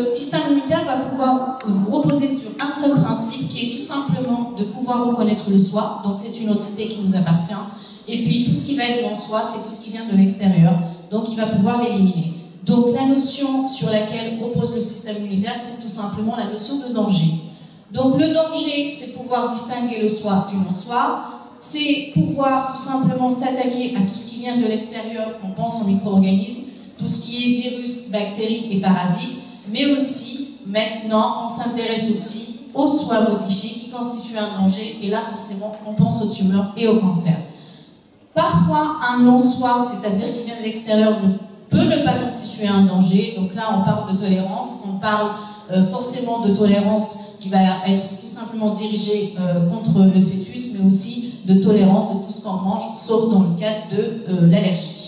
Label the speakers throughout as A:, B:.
A: système immunitaire va pouvoir reposer sur un seul principe qui est tout simplement de pouvoir reconnaître le soi, donc c'est une entité qui nous appartient, et puis tout ce qui va être en soi, c'est tout ce qui vient de l'extérieur, donc il va pouvoir l'éliminer. Donc la notion sur laquelle repose le système immunitaire, c'est tout simplement la notion de danger. Donc le danger, c'est pouvoir distinguer le soi du non-soi, c'est pouvoir tout simplement s'attaquer à tout ce qui vient de l'extérieur, on pense aux micro-organismes, tout ce qui est virus, bactéries et parasites, mais aussi, maintenant, on s'intéresse aussi aux soins modifiés qui constituent un danger, et là, forcément, on pense aux tumeurs et au cancer. Parfois, un non-soi, c'est-à-dire qui vient de l'extérieur, ne peut ne pas constituer un danger, donc là, on parle de tolérance, on parle forcément de tolérance qui va être tout simplement dirigée contre le fœtus, mais aussi de tolérance de tout ce qu'on mange, sauf dans le cadre de l'allergie.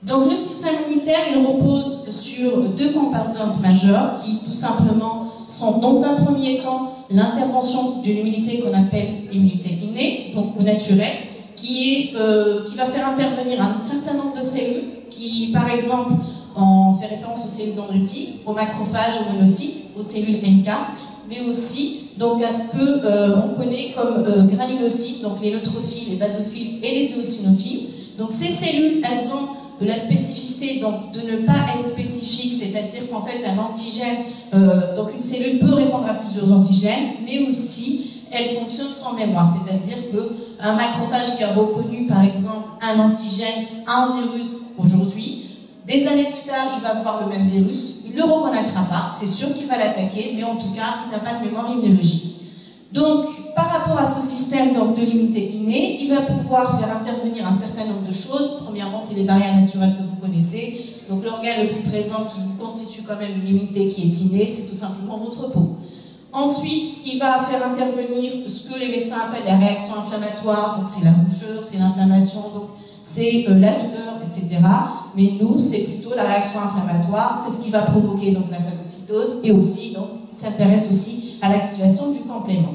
A: Donc le système immunitaire, il repose sur deux composantes majeures qui tout simplement sont dans un premier temps l'intervention d'une immunité qu'on appelle immunité innée, donc ou naturelle, qui va faire intervenir un certain nombre de cellules qui, par exemple, on fait référence aux cellules dendritiques, aux macrophages, aux monocytes, aux cellules NK, mais aussi donc à ce qu'on connaît comme granulocytes, donc les neutrophiles, les basophiles et les éosinophiles. Donc ces cellules, elles ont la spécificité donc, de ne pas être spécifique, c'est-à-dire qu'en fait un antigène, donc une cellule peut répondre à plusieurs antigènes, mais aussi elle fonctionne sans mémoire, c'est-à-dire qu'un macrophage qui a reconnu par exemple un antigène, un virus aujourd'hui, des années plus tard il va voir le même virus, il ne le reconnaîtra pas, c'est sûr qu'il va l'attaquer, mais en tout cas il n'a pas de mémoire immunologique. Donc, par rapport à ce système de l'immunité innée, il va pouvoir faire intervenir un certain nombre de choses. Premièrement, c'est les barrières naturelles que vous connaissez. Donc, l'organe le plus présent qui vous constitue quand même une immunité qui est innée, c'est tout simplement votre peau. Ensuite, il va faire intervenir ce que les médecins appellent la réaction inflammatoire. Donc, c'est la rougeur, c'est l'inflammation, donc c'est la douleur, etc. Mais nous, c'est plutôt la réaction inflammatoire. C'est ce qui va provoquer donc la phagocytose et aussi, donc, il s'intéresse aussi à l'activation du complément.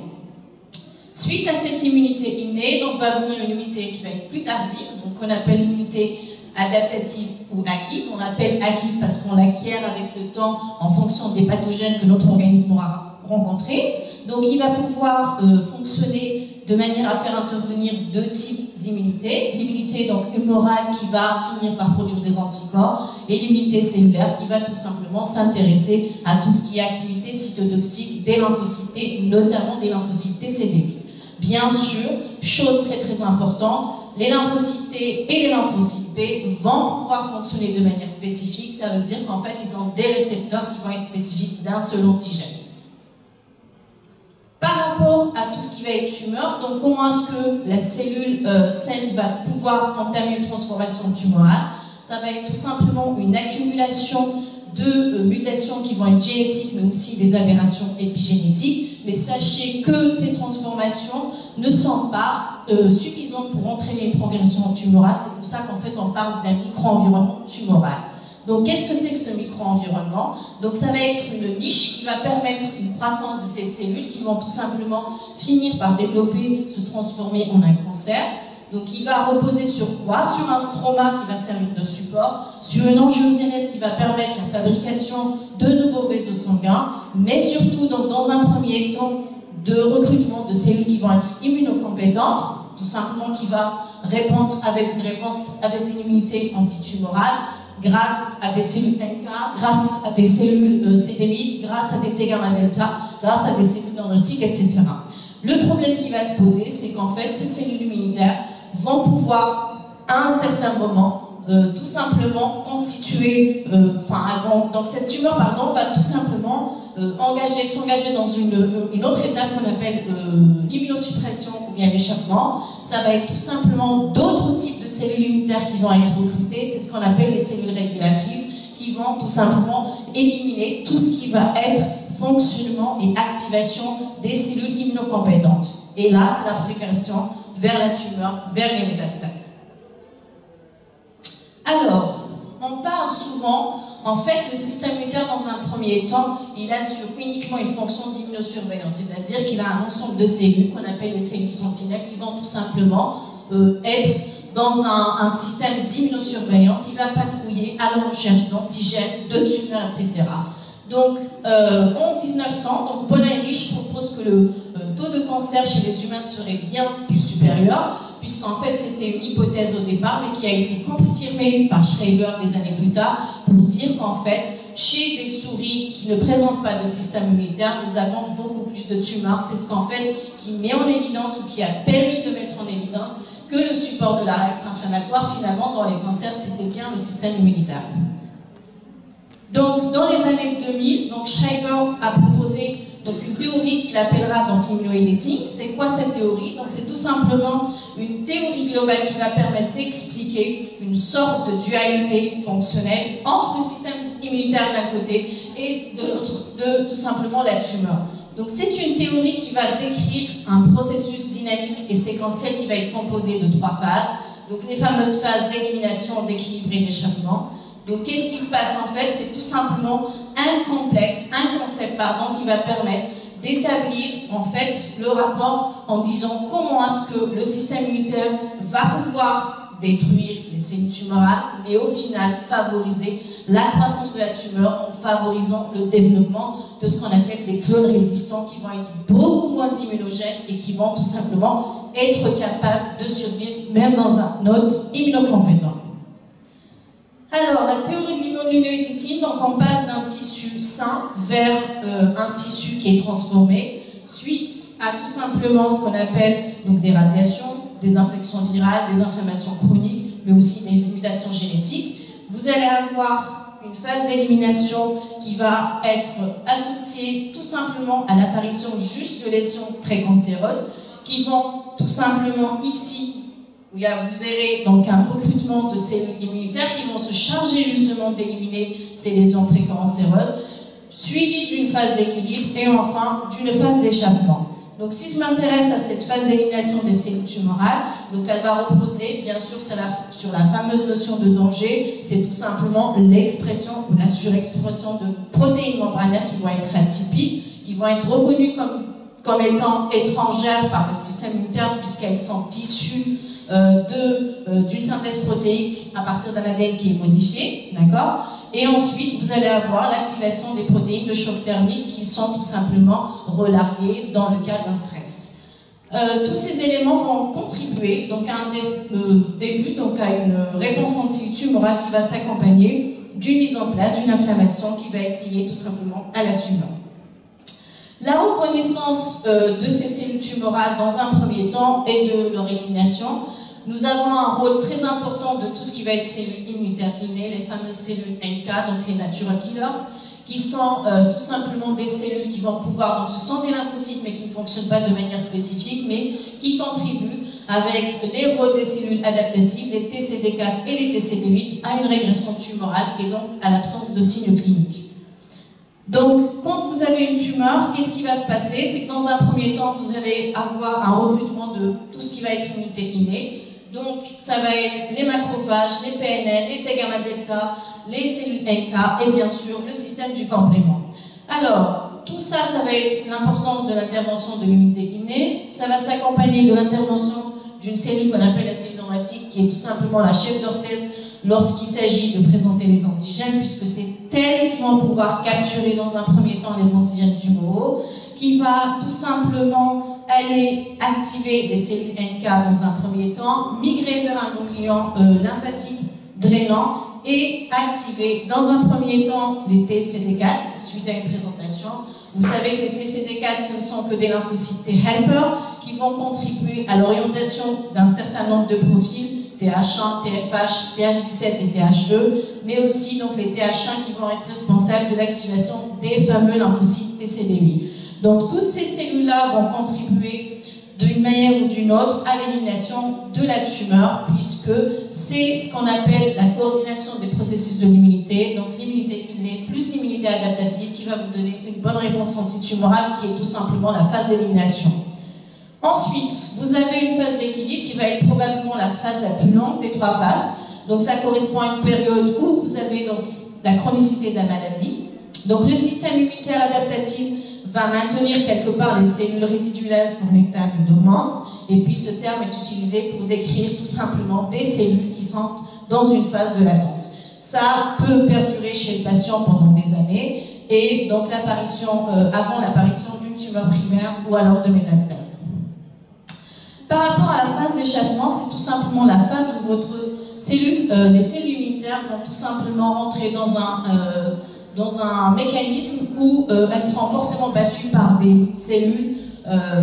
A: Suite à cette immunité innée, donc va venir une immunité qui va être plus tardive, donc qu'on appelle l'immunité adaptative ou acquise. On l'appelle acquise parce qu'on l'acquiert avec le temps en fonction des pathogènes que notre organisme aura rencontrés. Donc il va pouvoir fonctionner de manière à faire intervenir deux types d'immunité. L'immunité donc humorale qui va finir par produire des anticorps et l'immunité cellulaire qui va tout simplement s'intéresser à tout ce qui est activité cytotoxique des lymphocytes T, notamment des lymphocytes T CD8. Bien sûr, chose très très importante, les lymphocytes T et les lymphocytes B vont pouvoir fonctionner de manière spécifique. Ça veut dire qu'en fait, ils ont des récepteurs qui vont être spécifiques d'un seul antigène. Par rapport à tout ce qui va être tumeur, donc comment est-ce que la cellule saine va pouvoir entamer une transformation tumorale? Ça va être tout simplement une accumulation de mutations qui vont être génétiques, mais aussi des aberrations épigénétiques. Mais sachez que ces transformations ne sont pas suffisantes pour entraîner une progression tumorale. C'est pour ça qu'en fait, on parle d'un micro-environnement tumoral. Donc, qu'est-ce que c'est que ce micro-environnement? Donc, ça va être une niche qui va permettre une croissance de ces cellules qui vont tout simplement finir par développer, se transformer en un cancer. Donc, il va reposer sur quoi? Sur un stroma qui va servir de support, sur une angiogénèse qui va permettre la fabrication de nouveaux vaisseaux sanguins, mais surtout, donc, dans un premier temps, de recrutement de cellules qui vont être immunocompétentes, tout simplement qui va répondre avec une immunité antitumorale, grâce à des cellules NK, grâce à des cellules CD8, grâce à des T-gamma delta, grâce à des cellules dendritiques, etc. Le problème qui va se poser, c'est qu'en fait, ces cellules immunitaires vont pouvoir, à un certain moment, tout simplement constituer, donc cette tumeur, va tout simplement s'engager dans une autre étape qu'on appelle l'immunosuppression ou bien l'échappement. Ça va être tout simplement d'autres types de cellules immunitaires qui vont être recrutées, c'est ce qu'on appelle les cellules régulatrices, qui vont tout simplement éliminer tout ce qui va être fonctionnement et activation des cellules immunocompétentes. Et là, c'est la progression vers la tumeur, vers les métastases. Alors, on parle souvent, en fait, le système immunitaire, dans un premier temps, il assure uniquement une fonction d'immunosurveillance, c'est-à-dire qu'il a un ensemble de cellules qu'on appelle les cellules sentinelles qui vont tout simplement être dans un système d'immunosurveillance, il va patrouiller à la recherche d'antigènes, de tumeurs, etc. Donc, en 1900, donc Paul Ehrlich propose que le taux de cancer chez les humains serait bien plus supérieur, puisqu'en fait c'était une hypothèse au départ, mais qui a été confirmée par Schreiber des années plus tard, pour dire qu'en fait, chez des souris qui ne présentent pas de système immunitaire, nous avons beaucoup plus de tumeurs. C'est ce qu'en fait qui met en évidence ou qui a permis de mettre en évidence que le support de la réaction inflammatoire, finalement, dans les cancers, c'était bien le système immunitaire. Donc, dans les années 2000, donc Schreiber a proposé donc, une théorie qu'il appellera l'immunoediting. C'est quoi cette théorie? Donc, c'est tout simplement une théorie globale qui va permettre d'expliquer une sorte de dualité fonctionnelle entre le système immunitaire d'un côté et de l'autre, de tout simplement la tumeur. Donc, c'est une théorie qui va décrire un processus dynamique et séquentiel qui va être composé de 3 phases. Donc, les fameuses phases d'élimination, d'équilibre et d'échappement. Donc, qu'est-ce qui se passe en fait? C'est tout simplement un concept qui va permettre d'établir en fait le rapport en disant comment est-ce que le système immunitaire va pouvoir détruire les cellules tumorales, mais au final favoriser la croissance de la tumeur en favorisant le développement de ce qu'on appelle des clones résistants qui vont être beaucoup moins immunogènes et qui vont tout simplement être capables de survivre même dans un hôte immunocompétent. Alors, la théorie de l'immunoediting, donc on passe d'un tissu sain vers un tissu qui est transformé suite à tout simplement ce qu'on appelle donc, des radiations, des infections virales, des inflammations chroniques, mais aussi des mutations génétiques. Vous allez avoir une phase d'élimination qui va être associée tout simplement à l'apparition juste de lésions précancéreuses qui vont tout simplement ici où vous aurez donc un recrutement de cellules immunitaires qui vont se charger justement d'éliminer ces lésions précancéreuses, suivi d'une phase d'équilibre et enfin d'une phase d'échappement. Donc si je m'intéresse à cette phase d'élimination des cellules tumorales, donc elle va reposer bien sûr sur la fameuse notion de danger, c'est tout simplement l'expression ou la surexpression de protéines membranaires qui vont être atypiques, qui vont être reconnues comme étant étrangères par le système immunitaire puisqu'elles sont issues d'une synthèse protéique à partir d'un ADN qui est modifié, d'accord? Et ensuite, vous allez avoir l'activation des protéines de choc thermique qui sont tout simplement relarguées dans le cas d'un stress. Tous ces éléments vont contribuer donc, à un début, donc à une réponse antitumorale qui va s'accompagner d'une mise en place d'une inflammation qui va être liée tout simplement à la tumeur. La reconnaissance de ces cellules tumorales dans un premier temps et de leur élimination, nous avons un rôle très important de tout ce qui va être cellules immunitaires innées, les fameuses cellules NK, donc les natural killers, qui sont tout simplement des cellules qui vont pouvoir, donc ce sont des lymphocytes mais qui ne fonctionnent pas de manière spécifique, mais qui contribuent avec les rôles des cellules adaptatives, les TCD4 et les TCD8, à une régression tumorale et donc à l'absence de signes cliniques. Donc, quand vous avez une tumeur, qu'est-ce qui va se passer? C'est que dans un premier temps, vous allez avoir un recrutement de tout ce qui va être immunité innée. Donc, ça va être les macrophages, les PNL, les T-gamma-delta, les cellules NK et bien sûr le système du complément. Alors, tout ça, ça va être l'importance de l'intervention de l'immunité innée. Ça va s'accompagner de l'intervention d'une cellule qu'on appelle la cellule dendritique, qui est tout simplement la chef d'orchestre lorsqu'il s'agit de présenter les antigènes, puisque c'est elle qui va pouvoir capturer dans un premier temps les antigènes tumoraux, qui va tout simplement aller activer les cellules NK dans un premier temps, migrer vers un ganglion lymphatique drainant et activer dans un premier temps les TCD4 suite à une présentation. Vous savez que les TCD4 ce ne sont que des lymphocytes T-helper qui vont contribuer à l'orientation d'un certain nombre de profils TH1, TFH, TH17 et TH2, mais aussi donc les TH1 qui vont être responsables de l'activation des fameux lymphocytes TCD8. Donc toutes ces cellules-là vont contribuer d'une manière ou d'une autre à l'élimination de la tumeur, puisque c'est ce qu'on appelle la coordination des processus de l'immunité, donc l'immunité innée plus l'immunité adaptative qui va vous donner une bonne réponse antitumorale qui est tout simplement la phase d'élimination. Ensuite, vous avez une phase d'équilibre qui va être probablement la phase la plus longue des 3 phases. Donc ça correspond à une période où vous avez donc la chronicité de la maladie. Donc le système immunitaire adaptatif va maintenir quelque part les cellules résiduelles en état de dormance Et puis ce terme est utilisé pour décrire tout simplement des cellules qui sont dans une phase de latence. Ça peut perdurer chez le patient pendant des années, et donc avant l'apparition d'une tumeur primaire ou alors de métastase. Par rapport à la phase d'échappement, c'est tout simplement la phase où les cellules immunitaires vont tout simplement rentrer dans un mécanisme où elles seront forcément battues par des cellules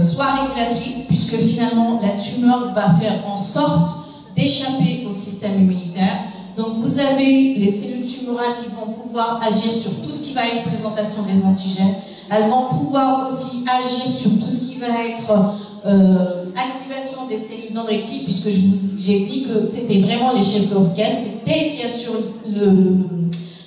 A: soit régulatrices, puisque finalement la tumeur va faire en sorte d'échapper au système immunitaire. Donc vous avez les cellules tumorales qui vont pouvoir agir sur tout ce qui va être présentation des antigènes. Elles vont pouvoir aussi agir sur tout ce qui va être activation des cellules dendritiques, puisque j'ai dit que c'était vraiment les chefs d'orchestre, c'est elles qui assurent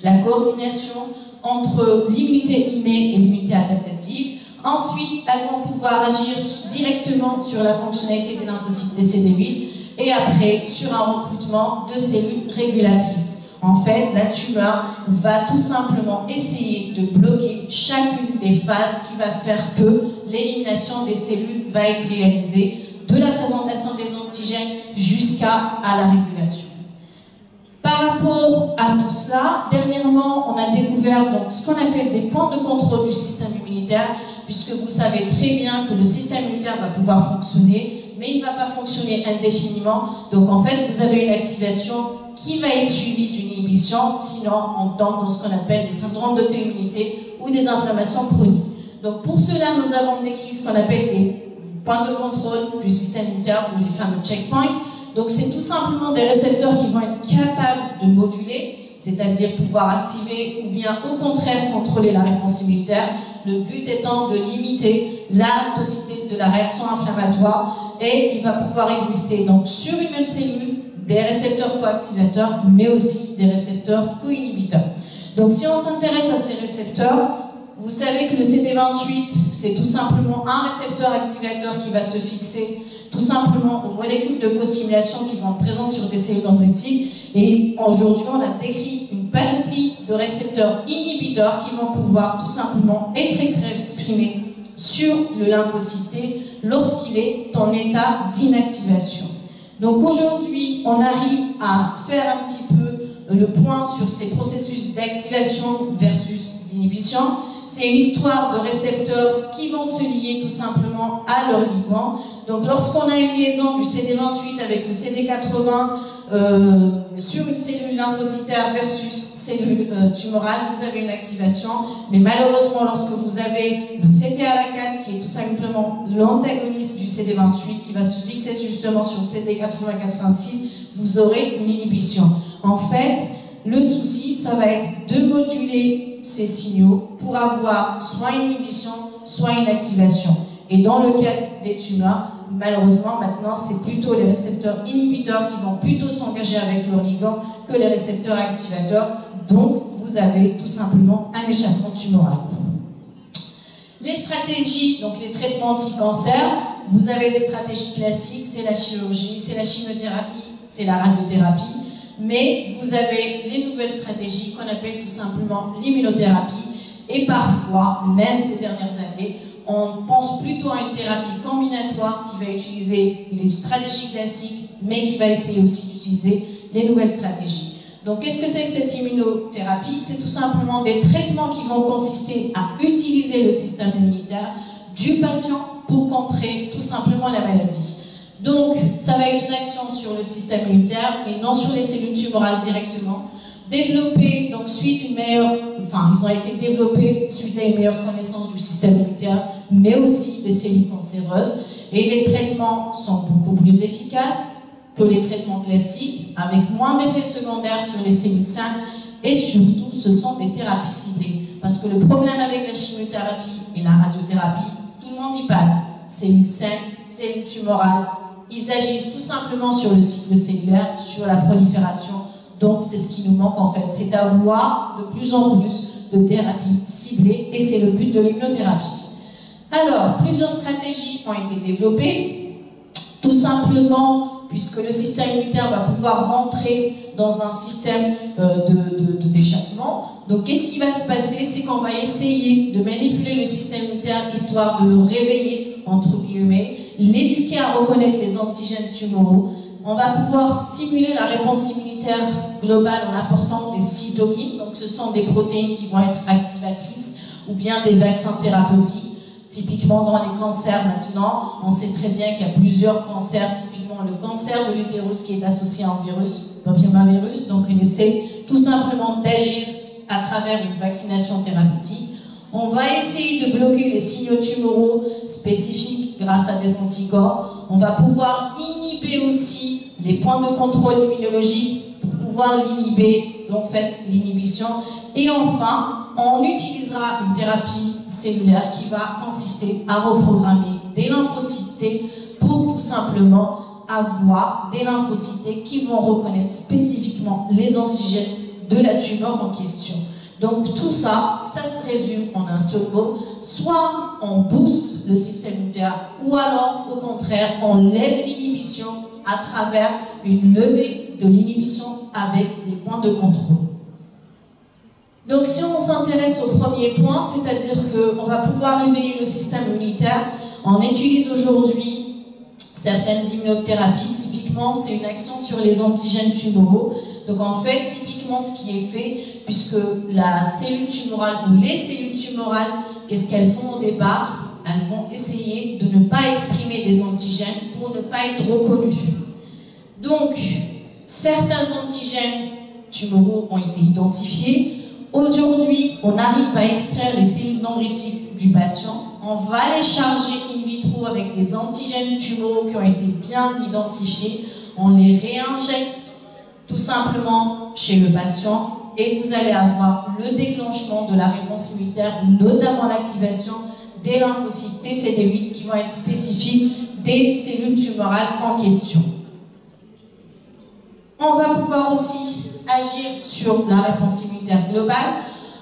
A: la coordination entre l'immunité innée et l'immunité adaptative. Ensuite, elles vont pouvoir agir directement sur la fonctionnalité des lymphocytes des CD8 et après sur un recrutement de cellules régulatrices. En fait, la tumeur va tout simplement essayer de bloquer chacune des phases qui va faire que l'élimination des cellules va être réalisée, de la présentation des antigènes jusqu'à la régulation. Par rapport à tout cela, dernièrement, on a découvert donc, ce qu'on appelle des points de contrôle du système immunitaire, puisque vous savez très bien que le système immunitaire va pouvoir fonctionner, mais il ne va pas fonctionner indéfiniment. Donc en fait, vous avez une activation qui va être suivie d'une inhibition, sinon on tombe dans ce qu'on appelle des syndromes d'auto-immunité ou des inflammations chroniques. Donc pour cela, nous avons décrit ce qu'on appelle des points de contrôle du système immunitaire ou les fameux checkpoints. Donc c'est tout simplement des récepteurs qui vont être capables de moduler, c'est-à-dire pouvoir activer ou bien au contraire contrôler la réponse immunitaire, le but étant de limiter l'intensité de la réaction inflammatoire, et il va pouvoir exister donc sur une même cellule des récepteurs coactivateurs mais aussi des récepteurs co-inhibiteurs. Donc si on s'intéresse à ces récepteurs, vous savez que le CD28 c'est tout simplement un récepteur activateur qui va se fixer tout simplement aux molécules de co-stimulation qui vont être présentes sur des cellules dendritiques, et aujourd'hui on a décrit une panoplie de récepteurs inhibiteurs qui vont pouvoir tout simplement être exprimés sur le lymphocyte T lorsqu'il est en état d'inactivation. Donc aujourd'hui on arrive à faire un petit peu le point sur ces processus d'activation versus d'inhibition. C'est une histoire de récepteurs qui vont se lier tout simplement à leur ligand. Donc lorsqu'on a une liaison du CD28 avec le CD80 sur une cellule lymphocytaire versus cellule tumorale, vous avez une activation. Mais malheureusement, lorsque vous avez le CTLA4 qui est tout simplement l'antagoniste du CD28 qui va se fixer justement sur le CD80-86, vous aurez une inhibition. En fait, le souci, ça va être de moduler ces signaux pour avoir soit une inhibition, soit une activation. Et dans le cas des tumeurs, malheureusement, maintenant, c'est plutôt les récepteurs inhibiteurs qui vont plutôt s'engager avec leur ligand que les récepteurs activateurs. Donc, vous avez tout simplement un échappement tumoral. Les stratégies, donc les traitements anti-cancer, vous avez les stratégies classiques, c'est la chirurgie, c'est la chimiothérapie, c'est la radiothérapie. Mais vous avez les nouvelles stratégies qu'on appelle tout simplement l'immunothérapie. Et parfois, même ces dernières années, on pense plutôt à une thérapie combinatoire qui va utiliser les stratégies classiques, mais qui va essayer aussi d'utiliser les nouvelles stratégies. Donc, qu'est-ce que c'est que cette immunothérapie? C'est tout simplement des traitements qui vont consister à utiliser le système immunitaire du patient pour contrer tout simplement la maladie. Donc, ça va être une action sur le système immunitaire et non sur les cellules tumorales directement. Développés, donc suite une meilleure, ils ont été développés suite à une meilleure connaissance du système immunitaire, mais aussi des cellules cancéreuses. Et les traitements sont beaucoup plus efficaces que les traitements classiques, avec moins d'effets secondaires sur les cellules saines, et surtout, ce sont des thérapies ciblées. Parce que le problème avec la chimiothérapie et la radiothérapie, tout le monde y passe. Cellules saines, cellules tumorales, ils agissent tout simplement sur le cycle cellulaire, sur la prolifération. Donc, c'est ce qui nous manque en fait, c'est d'avoir de plus en plus de thérapies ciblées, et c'est le but de l'immunothérapie. Alors, plusieurs stratégies ont été développées, tout simplement, puisque le système immunitaire va pouvoir rentrer dans un système d'échappement. Donc, qu'est-ce qui va se passer? C'est qu'on va essayer de manipuler le système immunitaire, histoire de le réveiller entre guillemets, l'éduquer à reconnaître les antigènes tumoraux. On va pouvoir stimuler la réponse immunitaire globale en apportant des cytokines, donc ce sont des protéines qui vont être activatrices ou bien des vaccins thérapeutiques. Typiquement dans les cancers maintenant, on sait très bien qu'il y a plusieurs cancers, typiquement le cancer de l'utérus qui est associé à un virus, papillomavirus, donc on essaie tout simplement d'agir à travers une vaccination thérapeutique. On va essayer de bloquer les signaux tumoraux spécifiques grâce à des anticorps. On va pouvoir inhiber aussi les points de contrôle immunologique pour pouvoir l'inhiber, en fait, l'inhibition. Et enfin, on utilisera une thérapie cellulaire qui va consister à reprogrammer des lymphocytes T pour tout simplement avoir des lymphocytes T qui vont reconnaître spécifiquement les antigènes de la tumeur en question. Donc tout ça, ça se résume en un seul mot. Soit on booste le système immunitaire, ou alors au contraire, on lève l'inhibition à travers une levée de l'inhibition avec les points de contrôle. Donc si on s'intéresse au premier point, c'est-à-dire qu'on va pouvoir réveiller le système immunitaire, on utilise aujourd'hui certaines immunothérapies. Typiquement, c'est une action sur les antigènes tumoraux. Donc en fait, typiquement ce qui est fait, puisque la cellule tumorale ou les cellules tumorales, qu'est-ce qu'elles font au départ? Elles vont essayer de ne pas exprimer des antigènes pour ne pas être reconnues. Donc, certains antigènes tumoraux ont été identifiés. Aujourd'hui, on arrive à extraire les cellules dendritiques du patient. On va les charger in vitro avec des antigènes tumoraux qui ont été bien identifiés. On les réinjecte tout simplement chez le patient et vous allez avoir le déclenchement de la réponse immunitaire, notamment l'activation des lymphocytes TCD8 qui vont être spécifiques des cellules tumorales en question. On va pouvoir aussi agir sur la réponse immunitaire globale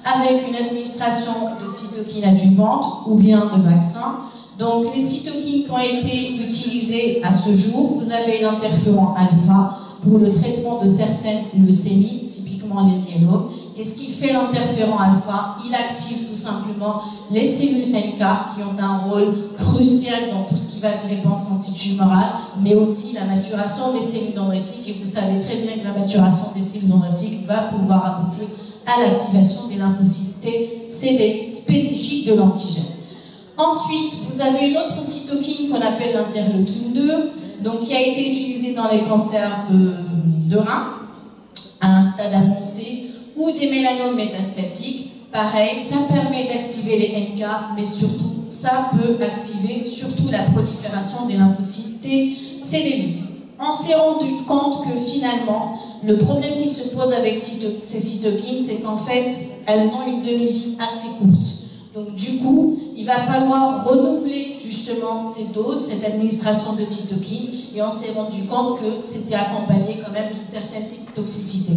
A: avec une administration de cytokines adjuvantes ou bien de vaccins. Donc les cytokines qui ont été utilisées à ce jour, vous avez l'interféron alpha pour le traitement de certaines leucémies, typiquement les myélomes. Qu'est-ce qui fait l'interféron alpha? Il active tout simplement les cellules NK qui ont un rôle crucial dans tout ce qui va être réponse antitumorale, mais aussi la maturation des cellules dendritiques. Et vous savez très bien que la maturation des cellules dendritiques va pouvoir aboutir à l'activation des lymphocytes T, CD8 spécifiques de l'antigène. Ensuite, vous avez une autre cytokine qu'on appelle l'interleukine 2, donc qui a été utilisée dans les cancers de rein à un stade avancé ou des mélanomes métastatiques. Pareil, ça permet d'activer les NK, mais surtout, ça peut activer surtout la prolifération des lymphocytes T, CD8. On s'est rendu compte que finalement, le problème qui se pose avec ces cytokines, c'est qu'en fait, elles ont une demi-vie assez courte. Donc du coup, il va falloir renouveler justement ces doses, cette administration de cytokines, et on s'est rendu compte que c'était accompagné quand même d'une certaine toxicité.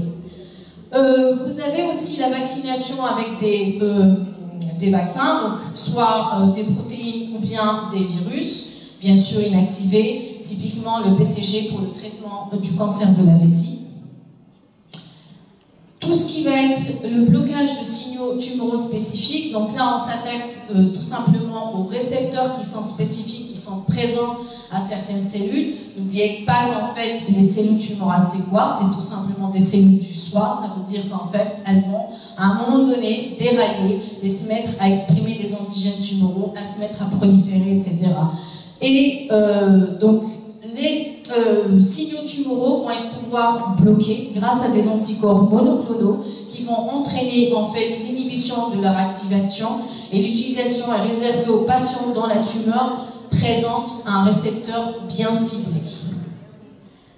A: Vous avez aussi la vaccination avec des vaccins, donc soit des protéines ou bien des virus, bien sûr inactivés, typiquement le BCG pour le traitement du cancer de la vessie. Tout ce qui va être le blocage de signaux tumoraux spécifiques, donc là on s'attaque tout simplement aux récepteurs qui sont spécifiques, qui sont présents à certaines cellules. N'oubliez pas qu'en fait les cellules tumorales c'est quoi? C'est tout simplement des cellules du soi, ça veut dire qu'en fait elles vont à un moment donné dérailler et se mettre à exprimer des antigènes tumoraux, à se mettre à proliférer, etc. Et donc les signaux tumoraux vont être pouvoir bloquer grâce à des anticorps monoclonaux qui vont entraîner en fait l'inhibition de leur activation, et l'utilisation est réservée aux patients dont la tumeur présente un récepteur bien ciblé.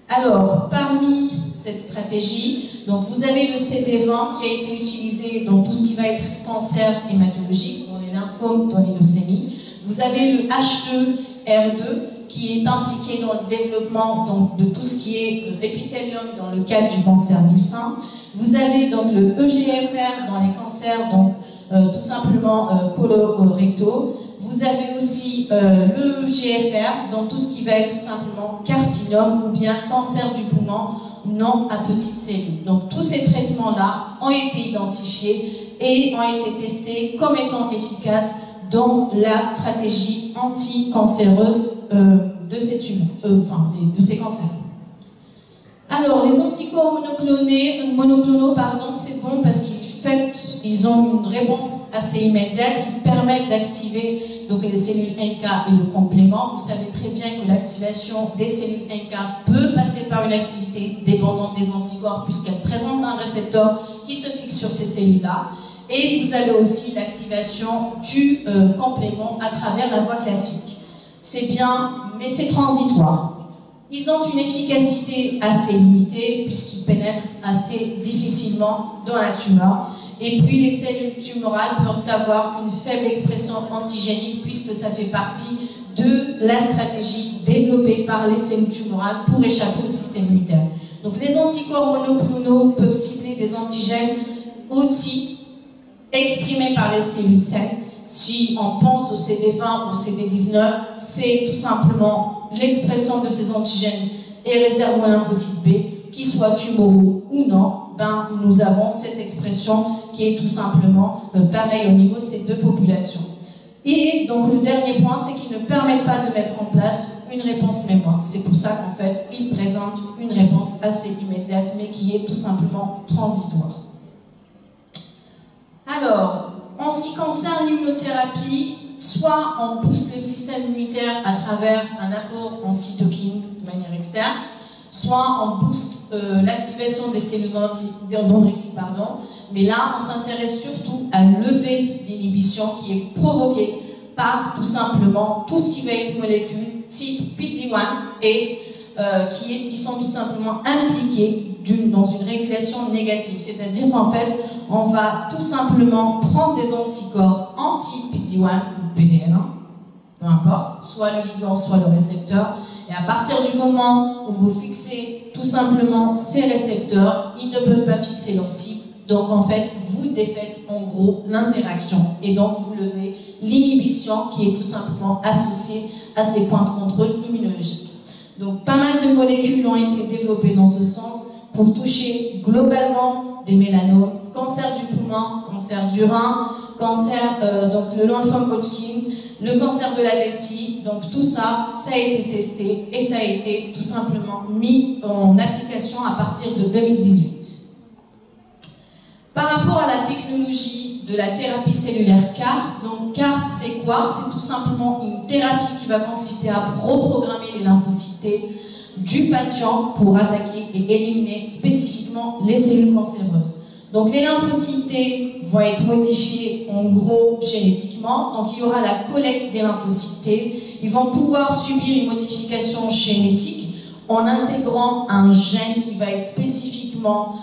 A: Alors, parmi cette stratégie, donc vous avez le CD20 qui a été utilisé dans tout ce qui va être cancer hématologique, dans les lymphomes, dans les leucémies. Vous avez le H2R2 qui est impliqué dans le développement donc, de tout ce qui est épithélium dans le cadre du cancer du sein. Vous avez donc le EGFR dans les cancers, donc tout simplement colorectaux. Vous avez aussi le GFR dans tout ce qui va être tout simplement carcinome ou bien cancer du poumon non à petites cellules. Donc tous ces traitements-là ont été identifiés et ont été testés comme étant efficaces dans la stratégie anticancéreuses de ces tumeurs, de ces cancers. Alors, les anticorps monoclonaux, c'est bon parce qu'ils ont une réponse assez immédiate. Ils permettent d'activer donc les cellules NK et le complément. Vous savez très bien que l'activation des cellules NK peut passer par une activité dépendante des anticorps puisqu'elle présente un récepteur qui se fixe sur ces cellules-là. Et vous avez aussi l'activation du complément à travers la voie classique. C'est bien, mais c'est transitoire. Ils ont une efficacité assez limitée puisqu'ils pénètrent assez difficilement dans la tumeur. Et puis les cellules tumorales peuvent avoir une faible expression antigénique puisque ça fait partie de la stratégie développée par les cellules tumorales pour échapper au système immunitaire. Donc les anticorps monoclonaux peuvent cibler des antigènes aussi exprimés par les cellules saines. Si on pense au CD20 ou au CD19, c'est tout simplement l'expression de ces antigènes est réservée aux lymphocytes B, qu'ils soient tumoraux ou non, nous avons cette expression qui est tout simplement pareille au niveau de ces deux populations. Et donc le dernier point, c'est qu'ils ne permettent pas de mettre en place une réponse mémoire. C'est pour ça qu'en fait, ils présentent une réponse assez immédiate, mais qui est tout simplement transitoire. Alors, en ce qui concerne l'immunothérapie, soit on booste le système immunitaire à travers un apport en cytokine de manière externe, soit on booste l'activation des cellules dendritiques, mais là on s'intéresse surtout à lever l'inhibition qui est provoquée par tout simplement tout ce qui va être molécules type PD-1 et qui sont tout simplement impliquées dans une régulation négative. C'est-à-dire qu'en fait, on va tout simplement prendre des anticorps anti-PD-1 ou PD-L1, peu importe, soit le ligand, soit le récepteur, et à partir du moment où vous fixez tout simplement ces récepteurs, ils ne peuvent pas fixer leur cible, donc en fait, vous défaites en gros l'interaction, et donc vous levez l'inhibition qui est tout simplement associée à ces points de contrôle immunologique. Donc pas mal de molécules ont été développées dans ce sens pour toucher globalement des mélanomes, cancer du poumon, cancer du rein, cancer, donc le lymphome Hodgkin, le cancer de la vessie, donc tout ça, ça a été testé et ça a été tout simplement mis en application à partir de 2018. Par rapport à la technologie de la thérapie cellulaire CAR, donc CAR c'est quoi? C'est tout simplement une thérapie qui va consister à reprogrammer les lymphocytes T du patient pour attaquer et éliminer spécifiquement les cellules cancéreuses. Donc les lymphocytes T vont être modifiés en gros génétiquement, donc il y aura la collecte des lymphocytes T, ils vont pouvoir subir une modification génétique en intégrant un gène qui va être spécifiquement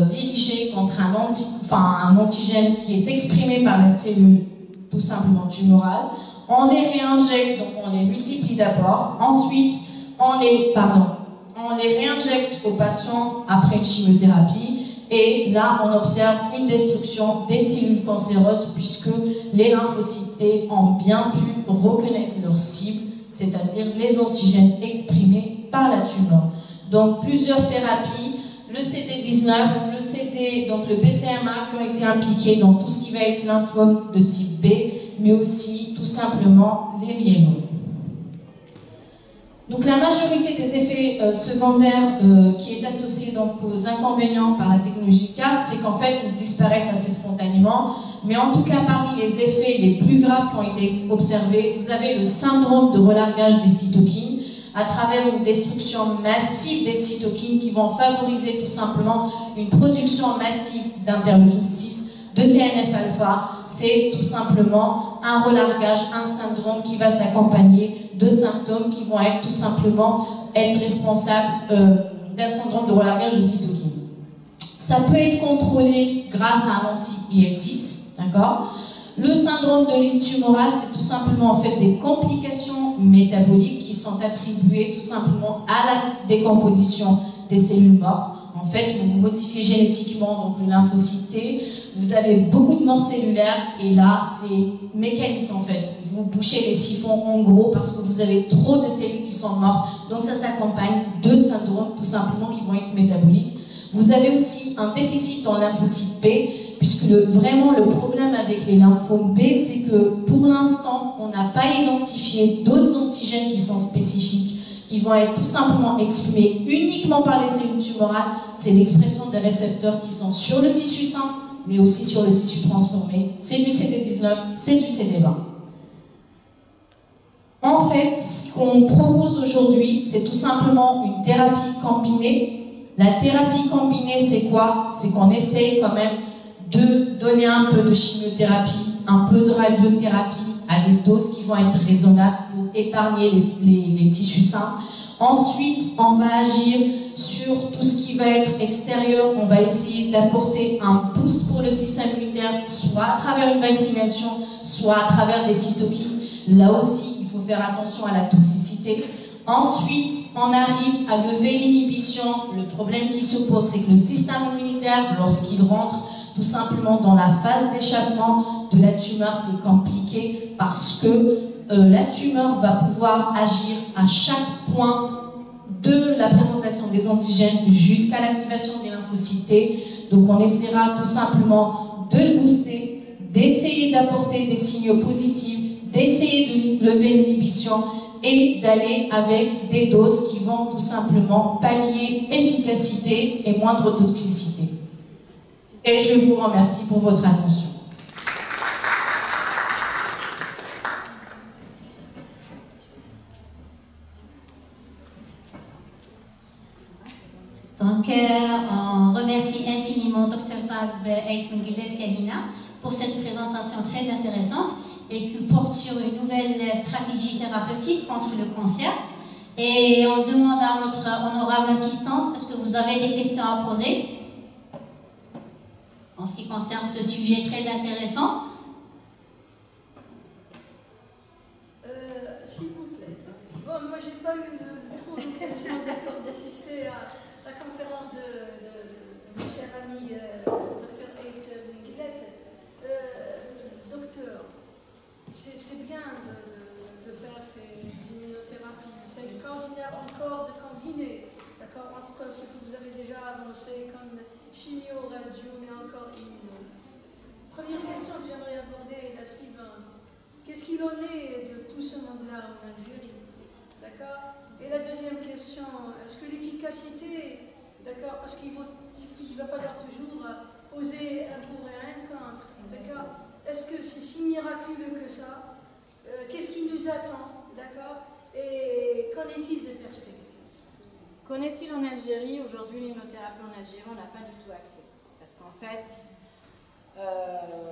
A: dirigé contre un antigène qui est exprimé par la cellule tout simplement tumorale. On les réinjecte, donc on les multiplie d'abord, ensuite on les réinjecte aux patients après une chimiothérapie et là on observe une destruction des cellules cancéreuses puisque les lymphocytes T ont bien pu reconnaître leur cible, c'est-à-dire les antigènes exprimés par la tumeur. Donc plusieurs thérapies, le CD19, donc le BCMA qui ont été impliqués dans tout ce qui va être lymphome de type B, mais aussi tout simplement les myélomes. Donc la majorité des effets secondaires qui est associée donc aux inconvénients par la technologie CAR, c'est qu'en fait ils disparaissent assez spontanément, mais en tout cas parmi les effets les plus graves qui ont été observés, vous avez le syndrome de relargage des cytokines à travers une destruction massive des cytokines qui vont favoriser tout simplement une production massive d'interleukine 6, de TNF-alpha, c'est tout simplement un relargage, un syndrome qui va s'accompagner de symptômes qui vont être tout simplement responsables d'un syndrome de relargage de cytokines. Ça peut être contrôlé grâce à un anti-IL6, d'accord? Le syndrome de lisse tumorale, c'est tout simplement en fait des complications métaboliques qui sont attribuées tout simplement à la décomposition des cellules mortes. En fait, vous modifiez génétiquement donc le lymphocyte T, vous avez beaucoup de morts cellulaires et là, c'est mécanique en fait. Vous bouchez les siphons en gros parce que vous avez trop de cellules qui sont mortes. Donc ça s'accompagne de syndromes tout simplement qui vont être métaboliques. Vous avez aussi un déficit en lymphocyte B puisque vraiment le problème avec les lymphomes B, c'est que pour l'instant, on n'a pas identifié d'autres antigènes qui sont spécifiques, qui vont être tout simplement exprimés uniquement par les cellules tumorales. C'est l'expression des récepteurs qui sont sur le tissu sain, mais aussi sur le tissu transformé. C'est du CD19, c'est du CD20. En fait, ce qu'on propose aujourd'hui, c'est tout simplement une thérapie combinée. La thérapie combinée, c'est quoi? C'est qu'on essaye quand même de donner un peu de chimiothérapie, un peu de radiothérapie à des doses qui vont être raisonnables pour épargner les tissus sains. Ensuite, on va agir sur tout ce qui va être extérieur. On va essayer d'apporter un boost pour le système immunitaire, soit à travers une vaccination, soit à travers des cytokines. Là aussi, il faut faire attention à la toxicité. Ensuite, on arrive à lever l'inhibition. Le problème qui se pose, c'est que le système immunitaire, lorsqu'il rentre tout simplement dans la phase d'échappement de la tumeur, c'est compliqué parce que la tumeur va pouvoir agir à chaque point de la présentation des antigènes jusqu'à l'activation des lymphocytes T. Donc on essaiera tout simplement de le booster, d'essayer d'apporter des signaux positifs, d'essayer de lever l'inhibition et d'aller avec des doses qui vont tout simplement pallier efficacité et moindre toxicité. Et je vous remercie pour votre attention.
B: Donc, on remercie infiniment Dr. Talb Ait Mengulet Kahina pour cette présentation très intéressante et qui porte sur une nouvelle stratégie thérapeutique contre le cancer. Et on demande à notre honorable assistance, est-ce que vous avez des questions à poser en ce qui concerne ce sujet très intéressant?
C: S'il vous plaît. Bon, moi, j'ai pas eu trop d'occasion d'assister à la conférence de mon cher ami Dr. Ait Mengulet. Docteur, c'est bien de faire ces immunothérapies. C'est extraordinaire encore de combiner, d'accord, entre ce que vous avez déjà annoncé comme chimio, radio, mais encore immuno. Première question que j'aimerais aborder est la suivante. Qu'est-ce qu'il en est de tout ce monde-là en Algérie? D'accord? Et la deuxième question, est-ce que l'efficacité, d'accord, parce qu'il va falloir toujours poser un pour et un contre, d'accord? Est-ce que c'est si miraculeux que ça? Qu'est-ce qui nous attend, d'accord? Et qu'en est-il des perspectives?
D: Qu'en est-il en Algérie? Aujourd'hui, l'immunothérapie en Algérie, on n'a pas du tout accès. Parce qu'en fait,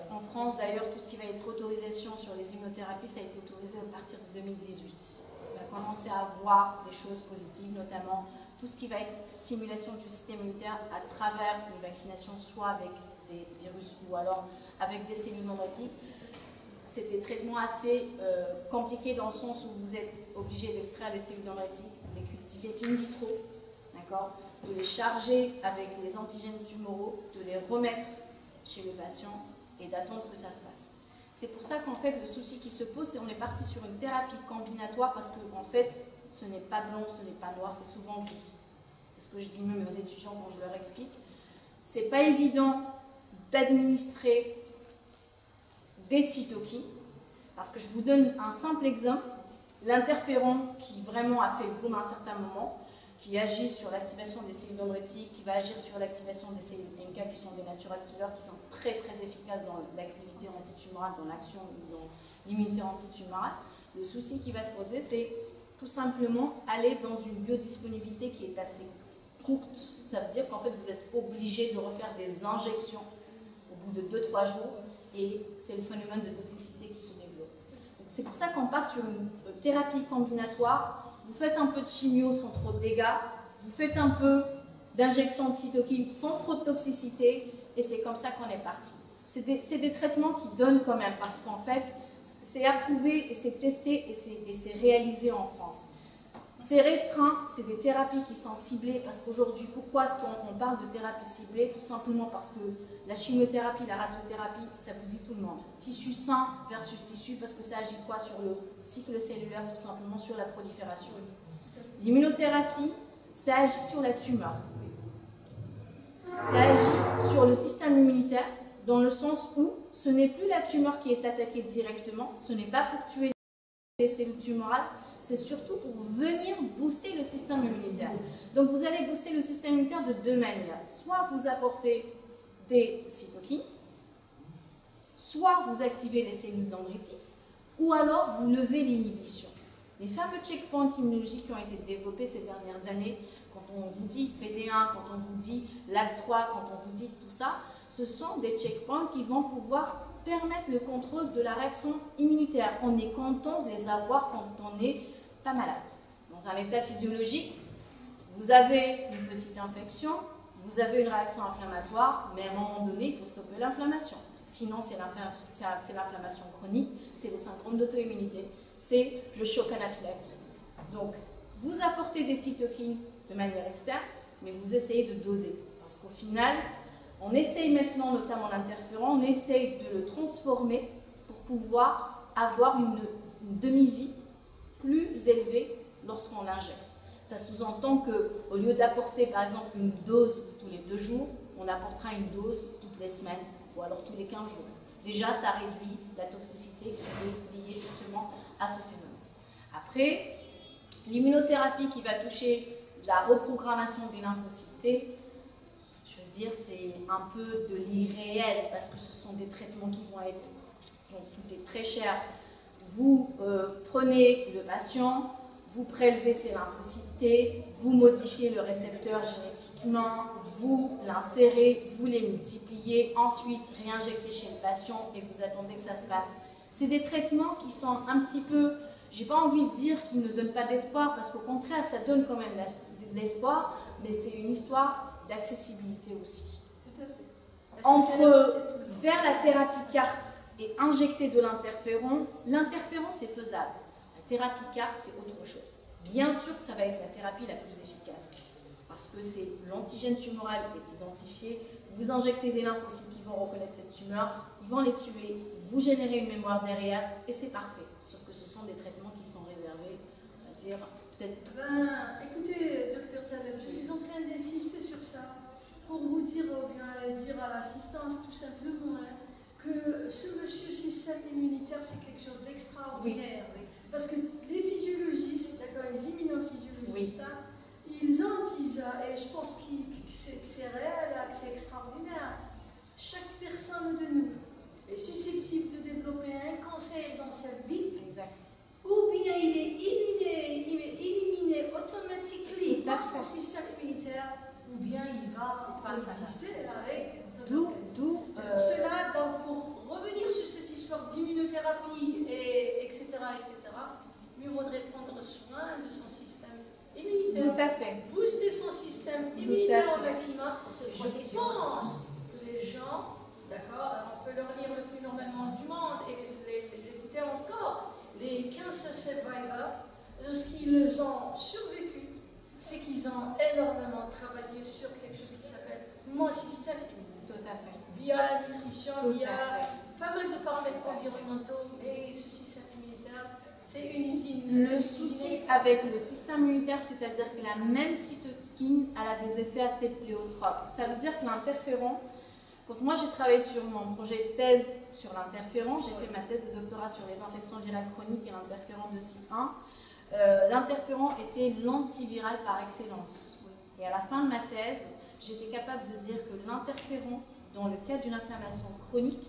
D: en France d'ailleurs, tout ce qui va être autorisation sur les immunothérapies, ça a été autorisé à partir de 2018. On a commencé à voir des choses positives, notamment tout ce qui va être stimulation du système immunitaire à travers une vaccination, soit avec des virus ou alors avec des cellules dendritiques. C'est des traitements assez compliqués dans le sens où vous êtes obligé d'extraire les cellules dendritiques, de les cultiver in vitro, d'accord, de les charger avec les antigènes tumoraux, de les remettre chez le patient et d'attendre que ça se passe. C'est pour ça qu'en fait le souci qui se pose, c'est qu'on est parti sur une thérapie combinatoire parce qu'en fait ce n'est pas blanc, ce n'est pas noir, c'est souvent gris. C'est ce que je dis même aux étudiants quand je leur explique. C'est pas évident d'administrer des cytokines, parce que je vous donne un simple exemple, l'interféron qui vraiment a fait le boom à un certain moment, qui agit sur l'activation des cellules dendritiques, qui va agir sur l'activation des cellules NK qui sont des natural killers, qui sont très très efficaces dans l'activité antitumorale, dans l'action, dans l'immunité antitumorale. Le souci qui va se poser, c'est tout simplement aller dans une biodisponibilité qui est assez courte. Ça veut dire qu'en fait vous êtes obligé de refaire des injections au bout de 2-3 jours et c'est le phénomène de toxicité qui se développe. C'est pour ça qu'on part sur une thérapie combinatoire. Vous faites un peu de chimio sans trop de dégâts, vous faites un peu d'injection de cytokines sans trop de toxicité et c'est comme ça qu'on est parti. C'est des traitements qui donnent quand même parce qu'en fait c'est approuvé et c'est testé et c'est réalisé en France. C'est restreint, c'est des thérapies qui sont ciblées parce qu'aujourd'hui, pourquoi est-ce qu'on parle de thérapie ciblée? Tout simplement parce que la chimiothérapie, la radiothérapie, ça bousille tout le monde. Tissu sain versus tissu, parce que ça agit quoi sur le cycle cellulaire, tout simplement sur la prolifération. L'immunothérapie, ça agit sur la tumeur. Ça agit sur le système immunitaire, dans le sens où ce n'est plus la tumeur qui est attaquée directement, ce n'est pas pour tuer les cellules tumorales, c'est surtout pour venir booster le système immunitaire. Donc vous allez booster le système immunitaire de deux manières. Soit vous apportez des cytokines, soit vous activez les cellules dendritiques, ou alors vous levez l'inhibition. Les fameux checkpoints immunologiques qui ont été développés ces dernières années, quand on vous dit PD1, quand on vous dit LAG3, quand on vous dit tout ça, ce sont des checkpoints qui vont pouvoir permettre le contrôle de la réaction immunitaire. On est content de les avoir quand on n'est pas malade. Dans un état physiologique, vous avez une petite infection, vous avez une réaction inflammatoire, mais à un moment donné, il faut stopper l'inflammation. Sinon, c'est l'inflammation chronique, c'est les syndromes d'auto-immunité, c'est le choc anaphylactique. Donc, vous apportez des cytokines de manière externe, mais vous essayez de doser. Parce qu'au final, on essaye maintenant, notamment l'interféron, on essaye de le transformer pour pouvoir avoir une demi-vie plus élevée lorsqu'on l'injecte. Ça sous-entend qu'au lieu d'apporter par exemple une dose tous les 2 jours, on apportera une dose toutes les semaines ou alors tous les 15 jours. Déjà, ça réduit la toxicité qui est liée justement à ce phénomène. Après, l'immunothérapie qui va toucher la reprogrammation des lymphocytes T, je veux dire, c'est un peu de l'irréel parce que ce sont des traitements qui vont coûter très cher. Vous prenez le patient, vous prélevez ses lymphocytes T, vous modifiez le récepteur génétiquement, vous l'insérez, vous les multipliez, ensuite réinjectez chez le patient et vous attendez que ça se passe. C'est des traitements qui sont un petit peu, j'ai pas envie de dire qu'ils ne donnent pas d'espoir, parce qu'au contraire, ça donne quand même de l'espoir, mais c'est une histoire d'accessibilité aussi.
C: Tout à fait.
D: Entre faire la thérapie CAR-T et injecter de l'interféron, l'interféron c'est faisable. La thérapie CAR-T c'est autre chose. Bien sûr que ça va être la thérapie la plus efficace, parce que c'est l'antigène tumoral est identifié, vous injectez des lymphocytes qui vont reconnaître cette tumeur, ils vont les tuer, vous générez une mémoire derrière et c'est parfait. Sauf que ce sont des traitements qui sont réservés, on va dire, peut-être...
C: Écoutez, docteur Taleb, je suis en train d'insister sur ça pour vous dire, ou bien dire à l'assistance tout simplement, que ce monsieur système immunitaire, c'est quelque chose d'extraordinaire. Oui. Parce que les physiologistes, d'accord, les immunophysiologistes, ils en disent, et je pense que c'est réel, que c'est extraordinaire. Chaque personne de nous est susceptible de développer un cancer dans sa vie.
D: Exact.
C: Ou bien il est éliminé automatiquement par son système immunitaire, ou bien il va exister avec...
B: Pour
C: cela, donc, pour revenir sur cette histoire d'immunothérapie, etc., mieux vaudrait prendre soin de son système immunitaire.
D: Tout à fait.
C: Booster son système immunitaire au maximum. Je pense que les gens, d'accord, on peut leur lire le plus normalement du monde et les écouter encore. Les cancer survivors, lorsqu'ils ont survécu, c'est qu'ils ont énormément travaillé sur quelque chose qui s'appelle mon système immunitaire.
D: Tout à fait.
C: Via la nutrition, via pas mal de paramètres environnementaux, et ce système immunitaire, c'est une usine.
D: Le souci avec le système immunitaire, c'est-à-dire que la même cytokine, elle a des effets assez pléotropes. Ça veut dire que l'interféron, quand moi j'ai travaillé sur mon projet de thèse sur l'interféron, j'ai fait ma thèse de doctorat sur les infections virales chroniques et l'interféron de type 1, l'interféron était l'antiviral par excellence. Et à la fin de ma thèse, j'étais capable de dire que l'interféron, dans le cas d'une inflammation chronique,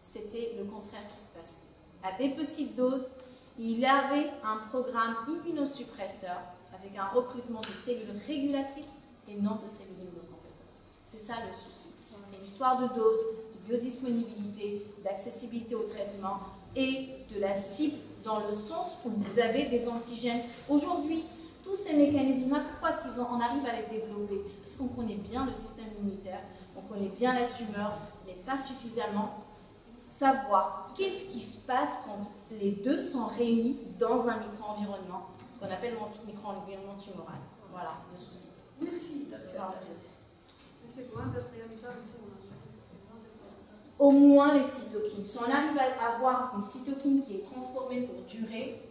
D: c'était le contraire qui se passait. À des petites doses, il y avait un programme immunosuppresseur avec un recrutement de cellules régulatrices et non de cellules immunocompétentes. C'est ça le souci. C'est une histoire de dose, de biodisponibilité, d'accessibilité au traitement et de la cible dans le sens où vous avez des antigènes. Aujourd'hui, tous ces mécanismes-là, pourquoi est-ce qu'on arrive à les développer? Parce qu'on connaît bien le système immunitaire, on connaît bien la tumeur, mais pas suffisamment savoir qu'est-ce qui se passe quand les deux sont réunis dans un micro-environnement, qu'on appelle le micro-environnement tumoral. Voilà le souci.
C: Merci, docteur.
E: C'est loin d'être réalisable.
D: Au moins les cytokines. Si on arrive à avoir une cytokine qui est transformée pour durer,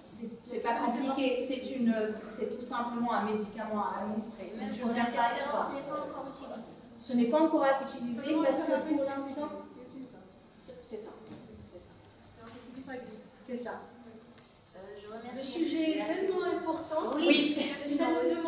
D: c'est pas compliqué, c'est tout simplement un médicament à administrer.
B: Même pour l'interférence n'est pas encore utilisé.
F: ce n'est pas encore utilisé parce que pour l'instant...
D: C'est ça.
C: C'est ça. Le sujet est tellement important.
D: Oui.
C: Ça nous